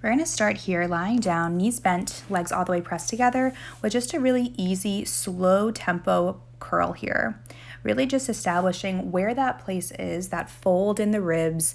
We're going to start here lying down, knees bent, legs all the way pressed together with just a really easy, slow tempo curl here. Really just establishing where that place is, that fold in the ribs.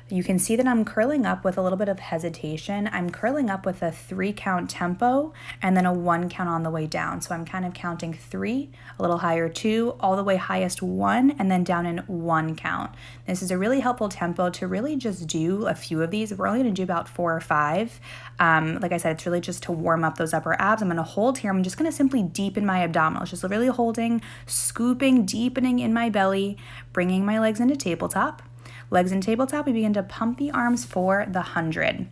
You can see that I'm curling up with a little bit of hesitation. I'm curling up with a 3-count tempo and then a 1 count on the way down. So I'm kind of counting 3, a little higher 2, all the way highest 1, and then down in 1 count. This is a really helpful tempo to really just do a few of these. We're only going to do about 4 or 5. Like I said, it's really just to warm up those upper abs. I'm going to hold here. I'm just going to simply deepen my abdominals, just really holding, scooping, deepening in my belly, bringing my legs into tabletop. Legs in tabletop, we begin to pump the arms for the 100.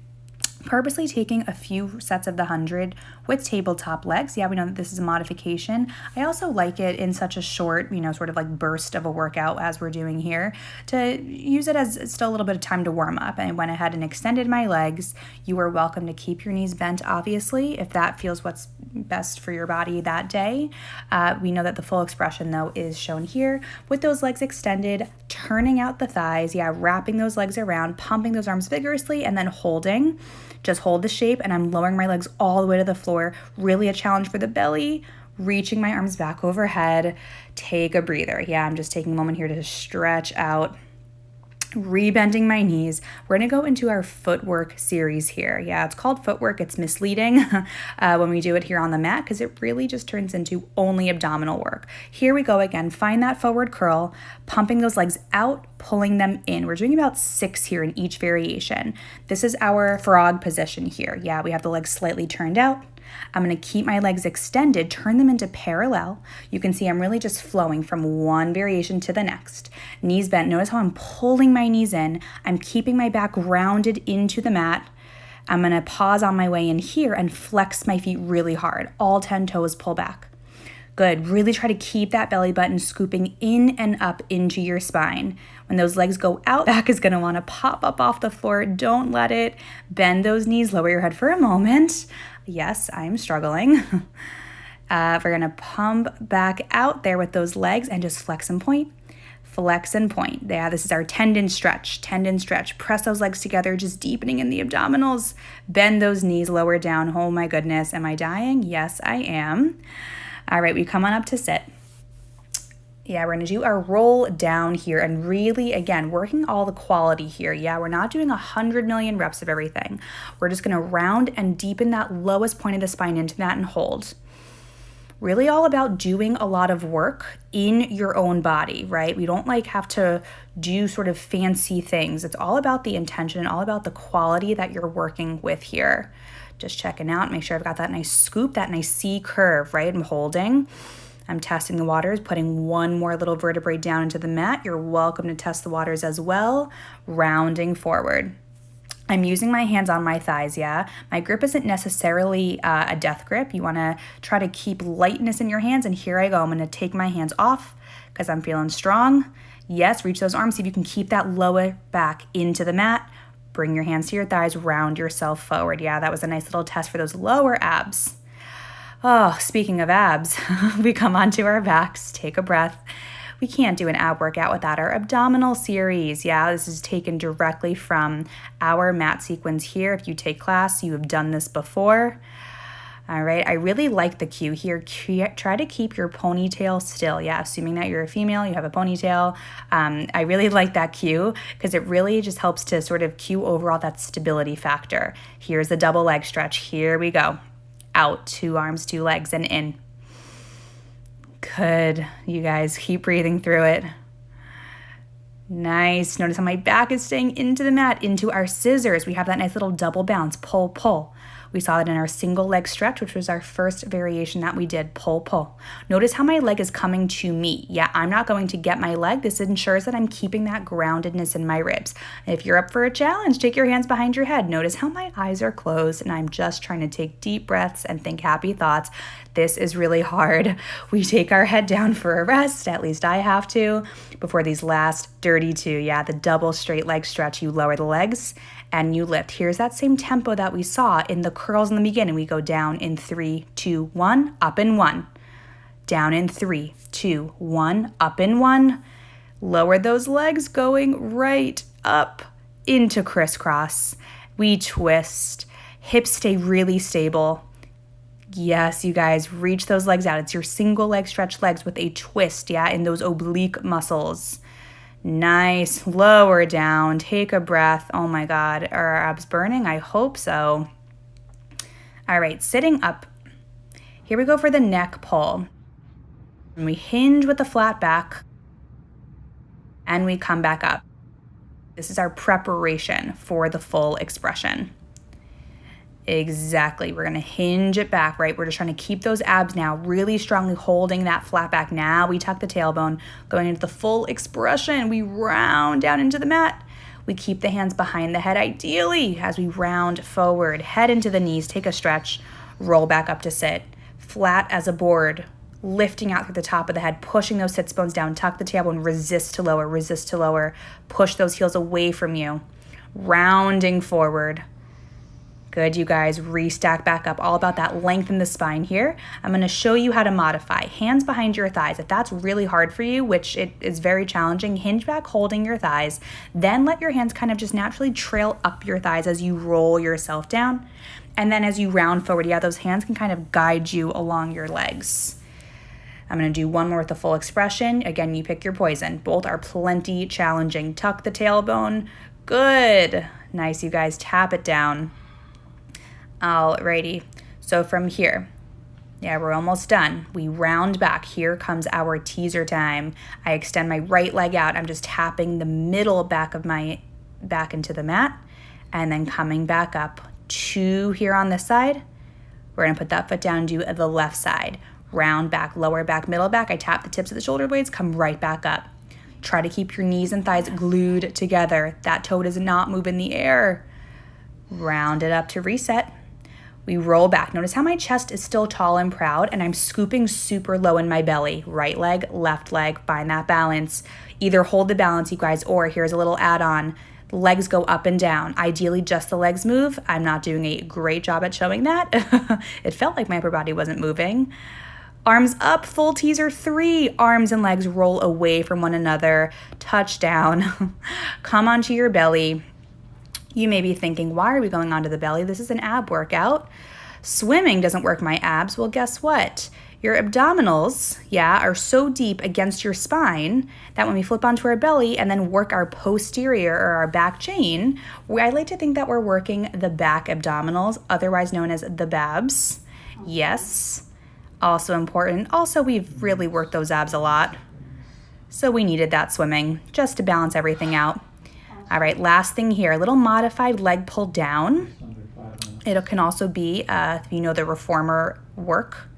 Purposely taking a few sets of the 100 with tabletop legs. Yeah, we know that this is a modification. I also like it in such a short, sort of like burst of a workout as we're doing here, to use it as still a little bit of time to warm up. And I went ahead and extended my legs. You are welcome to keep your knees bent, obviously, if that feels what's best for your body that day. We know that the full expression, though, is shown here with those legs extended, turning out the thighs, wrapping those legs around, pumping those arms vigorously, and then holding. Just hold the shape, and I'm lowering my legs all the way to the floor. Really a challenge for the belly. Reaching my arms back overhead. Take a breather. I'm just taking a moment here to stretch out. Rebending my knees. We're going to go into our footwork series here. It's called footwork. It's misleading when we do it here on the mat because it really just turns into only abdominal work. Here we go again. Find that forward curl, pumping those legs out, pulling them in. We're doing about 6 here in each variation. This is our frog position here. We have the legs slightly turned out. I'm going to keep my legs extended, turn them into parallel. You can see I'm really just flowing from one variation to the next. Knees bent. Notice how I'm pulling my knees in. I'm keeping my back rounded into the mat. I'm going to pause on my way in here and flex my feet really hard. All 10 toes pull back. Good. Really try to keep that belly button scooping in and up into your spine. When those legs go out, back is going to want to pop up off the floor. Don't let it. Bend those knees. Lower your head for a moment. Yes, I'm struggling. We're going to pump back out there with those legs and just flex and point. Flex and point. This is our tendon stretch. Tendon stretch. Press those legs together, just deepening in the abdominals. Bend those knees, lower down. Oh my goodness. Am I dying? Yes, I am. All right, we come on up to sit. We're going to do our roll down here and really, again, working all the quality here. We're not doing 100 million reps of everything. We're just going to round and deepen that lowest point of the spine into that and hold. Really all about doing a lot of work in your own body, right? We don't have to do sort of fancy things. It's all about the intention and all about the quality that you're working with here. Just checking out, make sure I've got that nice scoop, that nice C curve, right? I'm holding. I'm testing the waters, putting one more little vertebrae down into the mat. You're welcome to test the waters as well. Rounding forward. I'm using my hands on my thighs, My grip isn't necessarily a death grip. You want to try to keep lightness in your hands, and here I go. I'm going to take my hands off because I'm feeling strong. Yes, reach those arms. See if you can keep that lower back into the mat. Bring your hands to your thighs, round yourself forward. That was a nice little test for those lower abs. Oh, speaking of abs, we come onto our backs, take a breath. We can't do an ab workout without our abdominal series. This is taken directly from our mat sequence here. If you take class, you have done this before. All right, I really like the cue here. Try to keep your ponytail still. Assuming that you're a female, you have a ponytail. I really like that cue because it really just helps to sort of cue overall that stability factor. Here's the double leg stretch. Here we go. Out, 2 arms, 2 legs, and in. Good. You guys keep breathing through it. Nice. Notice how my back is staying into the mat, into our scissors. We have that nice little double bounce, pull, pull. We saw that in our single leg stretch, which was our first variation that we did, pull, pull. Notice how my leg is coming to me. I'm not going to get my leg. This ensures that I'm keeping that groundedness in my ribs. If you're up for a challenge, take your hands behind your head. Notice how my eyes are closed and I'm just trying to take deep breaths and think happy thoughts. This is really hard. We take our head down for a rest, at least I have to, before these last dirty 2. The double straight leg stretch. You lower the legs and you lift. Here's that same tempo that we saw in the curls in the beginning. We go down in 3, 2, 1, up in 1. Down in 3, 2, 1, up in 1. Lower those legs, going right up into crisscross. We twist. Hips stay really stable. Yes, you guys, reach those legs out. It's your single leg stretch legs with a twist, yeah, in those oblique muscles. Nice. Lower down. Take a breath. Oh my God. Are our abs burning? I hope so. All right, sitting up. Here we go for the neck pull. And we hinge with the flat back. And we come back up. This is our preparation for the full expression. Exactly. We're going to hinge it back, right? We're just trying to keep those abs now really strongly holding that flat back. Now we tuck the tailbone, going into the full expression. We round down into the mat. We keep the hands behind the head, ideally, as we round forward. Head into the knees, take a stretch, roll back up to sit. Flat as a board, lifting out through the top of the head, pushing those sits bones down, tuck the tailbone, resist to lower, push those heels away from you. Rounding forward. Good, you guys, restack back up. All about that length in the spine here. I'm gonna show you how to modify. Hands behind your thighs. If that's really hard for you, which it is very challenging, hinge back, holding your thighs. Then let your hands kind of just naturally trail up your thighs as you roll yourself down. And then as you round forward, yeah, those hands can kind of guide you along your legs. I'm gonna do one more with the full expression. Again, you pick your poison. Both are plenty challenging. Tuck the tailbone. Good. Nice, you guys, tap it down. Alrighty, so from here, yeah, we're almost done. We round back. Here comes our teaser time. I extend my right leg out. I'm just tapping the middle back of my back into the mat and then coming back up. 2 here on this side. We're gonna put that foot down and do the left side. Round back, lower back, middle back. I tap the tips of the shoulder blades, come right back up. Try to keep your knees and thighs glued together. That toe does not move in the air. Round it up to reset. We roll back. Notice how my chest is still tall and proud and I'm scooping super low in my belly. Right leg, left leg, find that balance. Either hold the balance, you guys, or here's a little add-on. Legs go up and down. Ideally, just the legs move. I'm not doing a great job at showing that. It felt like my upper body wasn't moving. Arms up, full teaser 3. Arms and legs roll away from one another. Touch down. Come onto your belly. You may be thinking, why are we going onto the belly? This is an ab workout. Swimming doesn't work my abs. Well, guess what? Your abdominals, yeah, are so deep against your spine that when we flip onto our belly and then work our posterior or our back chain, I like to think that we're working the back abdominals, otherwise known as the babs. Yes, also important. Also, we've really worked those abs a lot. So we needed that swimming just to balance everything out. All right, last thing here, a little modified leg pull down. It can also be, if you know the reformer work,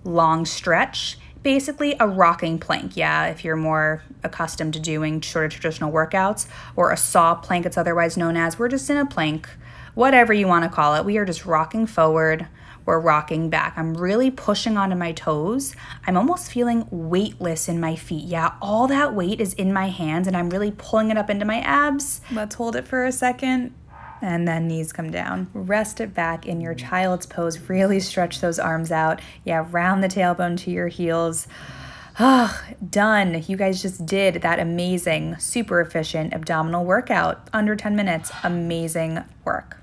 long stretch, basically a rocking plank. Yeah, if you're more accustomed to doing sort of traditional workouts, or a saw plank, it's otherwise known as. We're just in a plank, whatever you want to call it. We are just rocking forward. We're rocking back. I'm really pushing onto my toes. I'm almost feeling weightless in my feet. Yeah, all that weight is in my hands and I'm really pulling it up into my abs. Let's hold it for a second. And then knees come down. Rest it back in your child's pose. Really stretch those arms out. Yeah, round the tailbone to your heels. Done. You guys just did that amazing, super efficient abdominal workout. Under 10 minutes. Amazing work.